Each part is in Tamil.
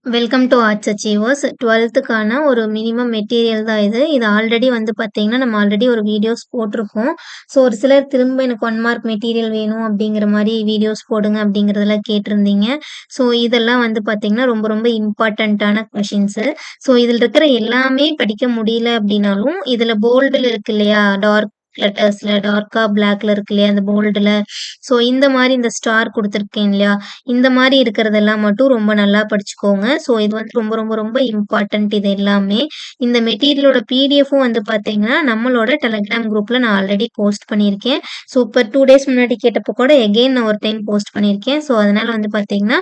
வெல்கம் டூ ஆர்ட்ஸ் அச்சீவர்ஸ் 12க்கான ஒரு மினிமம் மெட்டீரியல் தான் இது. இது ஆல்ரெடி வந்து பார்த்தீங்கன்னா, நம்ம ஆல்ரெடி ஒரு வீடியோஸ் போட்டிருக்கோம். ஸோ ஒரு சிலர் திரும்ப எனக்கு 1 மார்க் மெட்டீரியல் வேணும் அப்படிங்கிற மாரி வீடியோஸ் போடுங்க அப்படிங்கிறதெல்லாம் கேட்டிருந்தீங்க. ஸோ இதெல்லாம் வந்து பார்த்தீங்கன்னா, ரொம்ப ரொம்ப இம்பார்ட்டன்ட்டான கொஷின்ஸு. ஸோ இதில இருக்கிற எல்லாமே படிக்க முடியல அப்படின்னாலும், இதில போல்டுல இருக்கு இல்லையா? டார்க் லெட்டர்ஸ்ல டார்க்கா பிளாக்ல இருக்கு இல்லையா? அந்த போல்டுல. ஸோ இந்த மாரி இந்த ஸ்டார் குடுத்துருக்கேன் இல்லையா? இந்த மாரி இருக்கிறதெல்லாம் மட்டும் ரொம்ப நல்லா படிச்சுக்கோங்க. ஸோ இது வந்து ரொம்ப ரொம்ப ரொம்ப இம்பார்ட்டன்ட் இது எல்லாமே. இந்த மெட்டீரியலோட பிடிஎஃப்பும் வந்து பார்த்தீங்கன்னா, நம்மளோட டெலகிராம் குரூப்ல நான் ஆல்ரெடி போஸ்ட் பண்ணியிருக்கேன். ஸோ இப்ப 2 டேஸ் முன்னாடி கேட்டப்போ கூட எகைன் நான் ஒரு டைம் போஸ்ட் பண்ணியிருக்கேன். ஸோ அதனால வந்து பார்த்தீங்கன்னா,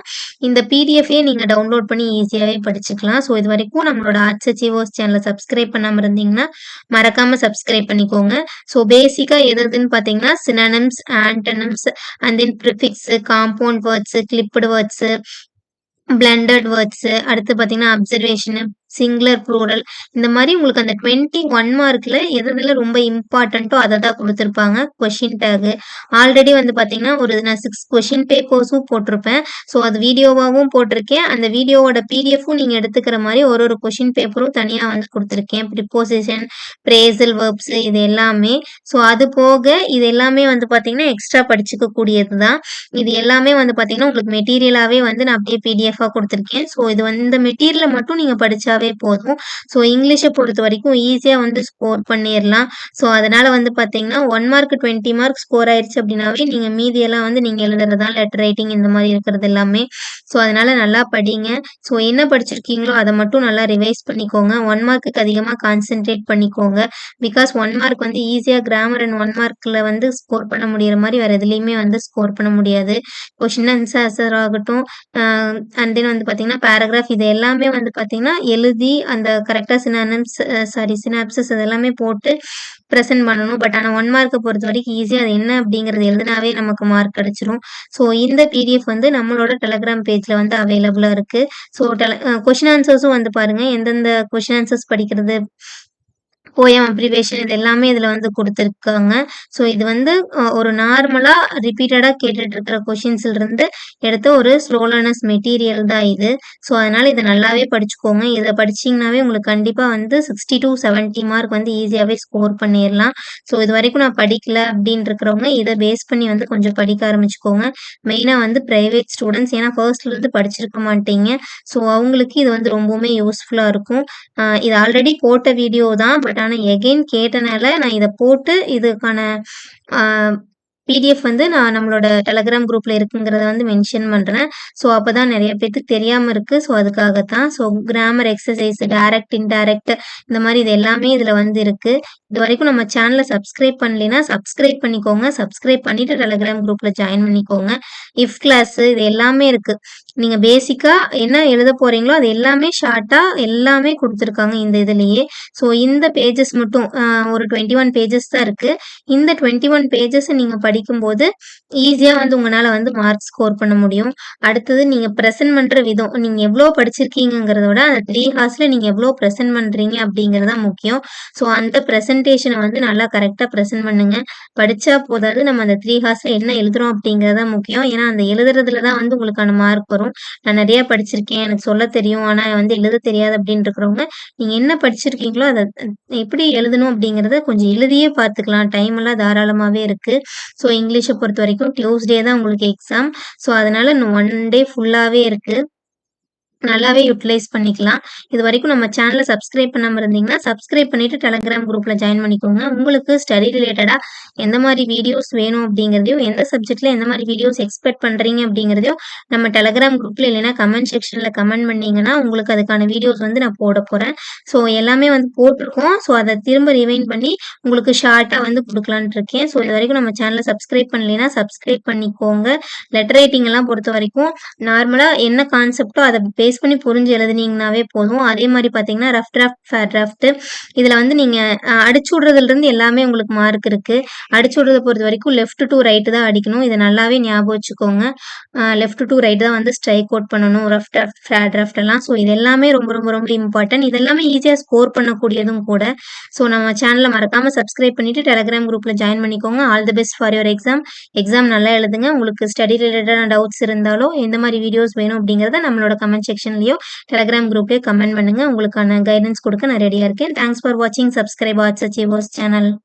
இந்த பிடிஎஃப்பே நீங்க டவுன்லோட் பண்ணி ஈஸியாவே படிச்சுக்கலாம். ஸோ இதுவரைக்கும் நம்மளோட ஆர்ட்ஸ் அச்சீவர்ஸ் சேனல சப்ஸ்கிரைப் பண்ணாம இருந்தீங்கன்னா, மறக்காம சப்ஸ்கிரைப் பண்ணிக்கோங்க. ஸோ பேசிக்கா எது எதுன்னு பார்த்தீங்கன்னா, synonyms, antonyms and then prefix, compound words, clipped words, blended words அடுத்து பார்த்தீங்கன்னா, அப்சர்வேஷன், சிங்குலர், ப்ளூரல் இந்த மாரி உங்களுக்கு அந்த 21 மார்க்ல எது எதுல ரொம்ப இம்பார்ட்டன்ட்டோ அத தான் குடுத்துருப்பாங்க. கொஸ்டின் டேக் ஆல்ரெடி வந்து பார்த்தீங்கன்னா, நான் 6 கொஸ்டின் பேப்பர்ஸும் போட்டிருப்பேன். ஸோ அது வீடியோவாவும் போட்டிருக்கேன். அந்த வீடியோவோட பிடிஎஃப்பும் நீங்க எடுத்துக்கிற மாரி ஒரு ஒரு கொஸ்டின் பேப்பரும் தனியா வந்து குடுத்துருக்கேன். ப்ரிப்போசிஷன், பிரேசல் வெர்ப்ஸ் இது எல்லாமே. ஸோ அது போக இது எல்லாமே வந்து பார்த்தீங்கன்னா, எக்ஸ்ட்ரா படிச்சுக்க கூடியது தான். இது எல்லாமே வந்து பார்த்தீங்கன்னா, உங்களுக்கு மெட்டீரியலாவே வந்து நான் அப்படியே பிடிஎஃப்பா குடுத்துருக்கேன். ஸோ இது வந்து இந்த மெட்டீரியல மட்டும் நீங்க படிச்சாவே போதும். ஸோ இங்கிலீஷ பொறுத்தவரைக்கும் ஈஸியா வந்து ஸ்கோர் பண்ணிறலாம். ஸோ அதனால வந்து பார்த்தீங்கன்னா, 1 மார்க் 20 மார்க் ஸ்கோர் ஆயிருச்சு அப்படின்னாவே, நீங்க மீதியெல்லாம் வந்து நீங்க எழுதுறது தான் லெட்டர் ரைட்டிங் இந்த மாரி இருக்கிறது எல்லாமே. ஸோ அதனால நல்லா படிங்க. ஸோ என்ன படிச்சிருக்கீங்களோ அத மட்டும் நல்லா ரிவைஸ் பண்ணிக்கோங்க. 1 மார்க்குக்கு அதிகமா கான்சன்ட்ரேட் பண்ணிக்கோங்க. பிகாஸ் 1 மார்க் வந்து ஈஸியா கிராமர் அண்ட் 1 மார்க்ல வந்து ஸ்கோர் பண்ண முடியிற மாரி வேற எதுலயுமே வந்து ஸ்கோர் பண்ண முடியாது. கொஸ்டின் அண்ட் ஆன்சர் ஆகட்டும், அ அண்ட் தென் வந்து பார்த்தீங்கன்னா, பேராகிராஃப் இது எல்லாமே வந்து பார்த்தீங்கன்னா, எழுதி அந்த கரெக்ட்டா சினாப்சிஸ் அது எல்லாமே போட்டு பிரசன்ட் பண்ணணும். பட் ஆனா 1 மார்க்க பொறுத்தவரைக்கும் ஈஸியா அது என்ன அப்படிங்கிறது எழுதுனாவே நமக்கு மார்க் கிடைச்சிரும். ஸோ இந்த பிடிஎஃப் வந்து நம்மளோட டெலகிராம் பேஜ்ல வந்து அவைலபிளா இருக்கு. ஸோ கொஸ்டின் ஆன்சர்ஸும் வந்து பாருங்க. எந்தெந்த கொஸ்டின் ஆன்சர்ஸ் படிக்கிறது போயம் அப்ரிவேஷன் இது எல்லாமே இதுல வந்து குடுத்துருக்காங்க. ஸோ இது வந்து ஒரு நார்மலா ரிப்பீட்டடா கேட்டுட்டு இருக்கிற கொஷின்ஸ்ல இருந்து எடுத்த ஒரு ஸ்லோ லேர்னர்ஸ் மெட்டீரியல் தான் இது. ஸோ அதனால இத நல்லாவே படிச்சுக்கோங்க. இத படிச்சீங்கன்னாவே உங்களுக்கு கண்டிப்பா வந்து 60 டூ 70 மார்க் வந்து ஈஸியாவே ஸ்கோர் பண்ணிறலாம். ஸோ இதுவரைக்கும் நான் படிக்கல அப்படின்னு இருக்கிறவங்க இத பேஸ் பண்ணி வந்து கொஞ்சம் படிக்க ஆரம்பிச்சுக்கோங்க. மெயினா வந்து பிரைவேட் ஸ்டூடண்ட்ஸ் ஏன்னா ஃபர்ஸ்ட்ல இருந்து படிச்சிருக்க மாட்டீங்க. ஸோ அவங்களுக்கு இது வந்து ரொம்பவுமே யூஸ்ஃபுல்லா இருக்கும். இது ஆல்ரெடி போட்ட வீடியோ தான். பட் ஆனா எகைன் கேட்டனால நான் இத போட்டு இதுக்கான அ பிடிஎஃப் வந்து நான் நம்மளோட டெலகிராம் குரூப்ல இருக்குங்கிறத வந்து மென்ஷன் பண்றேன். ஸோ அப்பதான் நெறைய பேத்துக்கு தெரியாம இருக்கு. ஸோ அதுக்காகத்தான். So grammar exercise, direct, indirect இந்த மாரி இது எல்லாமே இதுல வந்து இருக்கு. இதுவரைக்கும் நம்ம சேனல சப்ஸ்கிரைப் பண்ணலைன்னா, சப்ஸ்கிரைப் பண்ணிக்கோங்க. சப்ஸ்கிரைப் பண்ணிட்டு டெலகிராம் குரூப்ல ஜாயின் பண்ணிக்கோங்க. இஃப் கிளாஸ் இது எல்லாமே இருக்கு. நீங்க பேசிக்கா என்ன எழுத போறீங்களோ, அது எல்லாமே ஷார்ட்டா எல்லாமே குடுத்துருக்காங்க இந்த இதுலயே. ஸோ இந்த பேஜஸ் மட்டும் ஒரு 21 பேஜஸ் தான் இருக்கு. இந்த 21 பேஜஸ நீங்க படிக்கும்போது, ஈஸியா வந்து உங்கனால வந்து மார்க் ஸ்கோர் பண்ண முடியும். அடுத்தது நீங்க பிரசன்ட் பண்ற விதம். நீங்க எவ்ளோ படிச்சிருக்கீங்கங்கிறத விட, அந்த 3 ஹார்ஸ்ல நீங்க எவ்ளோ பிரசன்ட் பண்றீங்க அப்படிங்கிறது தான் முக்கியம். ஸோ அந்த பிரசன்டேஷன வந்து நல்லா கரெக்ட்டா பிரசன்ட் பண்ணுங்க. படிச்சா போதாது. நம்ம அந்த 3 ஹார்ஸ்ல என்ன எழுதுறோம் அப்படிங்கிறது தான் முக்கியம். ஏன்னா, அந்த எழுதுறதுல தான் வந்து உங்களுக்கான மார்க் வரும். நான் நெறைய படிச்சிருக்கேன். எனக்கு சொல்லத் தெரியும். ஆனா வந்து எழுத தெரியாது அப்படின்னு இருக்கிறவங்க, நீங்க என்ன படிச்சிருக்கீங்களோ, அத எப்படி எழுதணும் அப்படிங்கிறத கொஞ்சம் எழுதியே பார்த்துக்கலாம். டைம் எல்லாம் தாராளமாவே இருக்கு. ஸோ இங்கிலீஷ பொறுத்தவரைக்கும் டியூஸ்டே தான் உங்களுக்கு எக்ஸாம். ஸோ அதனால இன்னும் 1 டே ஃபுல்லாவே இருக்கு. நல்லாவே யுட்டிலைஸ் பண்ணிக்கலாம். இதுவரைக்கும் நம்ம சேனல சப்ஸ்கிரைப் பண்ணாம இருந்தீங்கன்னா, சப்ஸ்கிரைப் பண்ணிட்டு டெலகிராம் குரூப்ல ஜாயின் பண்ணிக்கோங்க. உங்களுக்கு ஸ்டடி ரிலேட்டடா எந்த மாரி வீடியோஸ் வேணும் அப்படிங்கிறதையும், எந்த சப்ஜெக்ட்ல எந்த மாரி வீடியோஸ் எக்ஸ்பெக்ட் பண்றீங்க அப்படிங்கிறதையும் நம்ம டெலகிராம் குரூப்ல இல்லைன்னா கமெண்ட் செக்ஷன்ல கமெண்ட் பண்ணீங்கன்னா, உங்களுக்கு அதுக்கான வீடியோஸ் வந்து நான் போடப் போறேன். ஸோ எல்லாமே வந்து போட்டிருக்கோம். ஸோ அத திரும்ப ரிவைண்ட் பண்ணி உங்களுக்கு ஷார்ட்டா வந்து குடுக்கலான்ட்டு இருக்கேன். ஸோ இதுவரைக்கும் நம்ம சேனல சப்ஸ்கிரைப் பண்ணலைன்னா, சப்ஸ்கிரைப் பண்ணிக்கோங்க. லெட்டர் ரைட்டிங் எல்லாம் பொறுத்தவரைக்கும் நார்மலா என்ன கான்செப்ட்டோ அத பேஸ் பண்ணி புரிஞ்சு எழுதுனீங்கனாவே போதும். அதே மாரி பார்த்தீங்கன்னா, ரஃப் டிராஃப்ட், ஃபேர் டிராஃப்ட் இதுல வந்து நீங்க அடிச்சு விடுறதுலருந்து எல்லாமே உங்களுக்கு மார்க் இருக்கு. அடிச்சு விடுறத பொறுத்தவரைக்கும் லெஃப்ட் டூ ரைட் தான் அடிக்கணும். இத நல்லாவே ஞாபகம் வச்சுக்கோங்க. லெஃப்ட் டூ ரைட் தான் வந்து ஸ்ட்ரைக் அவுட் பண்ணணும். ரஃப் டிராஃப்ட், ஃபேர் டிராஃப்ட் எல்லாம். ஸோ இது எல்லாமே ரொம்ப ரொம்ப ரொம்ப இம்பார்ட்டன்ட். இது எல்லாமே ஈஸியா ஸ்கோர் பண்ணக்கூடியதும் கூட. ஸோ நம்ம சேனல மறக்காம சப்ஸ்கிரைப் பண்ணிட்டு டெலகிராம் குரூப்ல ஜாயின் பண்ணிக்கோங்க. All the best for your exam. Exam நல்லா எழுதுங்க. உங்களுக்கு ஸ்டடி ரிலேட்டடான டவுட்ஸ் இருந்தாலோ, எந்த மாரி வீடியோஸ் வேணும் அப்படிங்கிறத நம்மளோட கமெண்ட் செக்ஷன் செக்ஷன்லயோ, டெலகிராம் குரூப்லயோ கமெண்ட் பண்ணுங்க. உங்களுக்கான கைடன்ஸ் குடுக்க நான் ரெடியா இருக்கேன். தேங்க்ஸ் ஃபார் வாட்சிங். Subscribe arts achievers channel.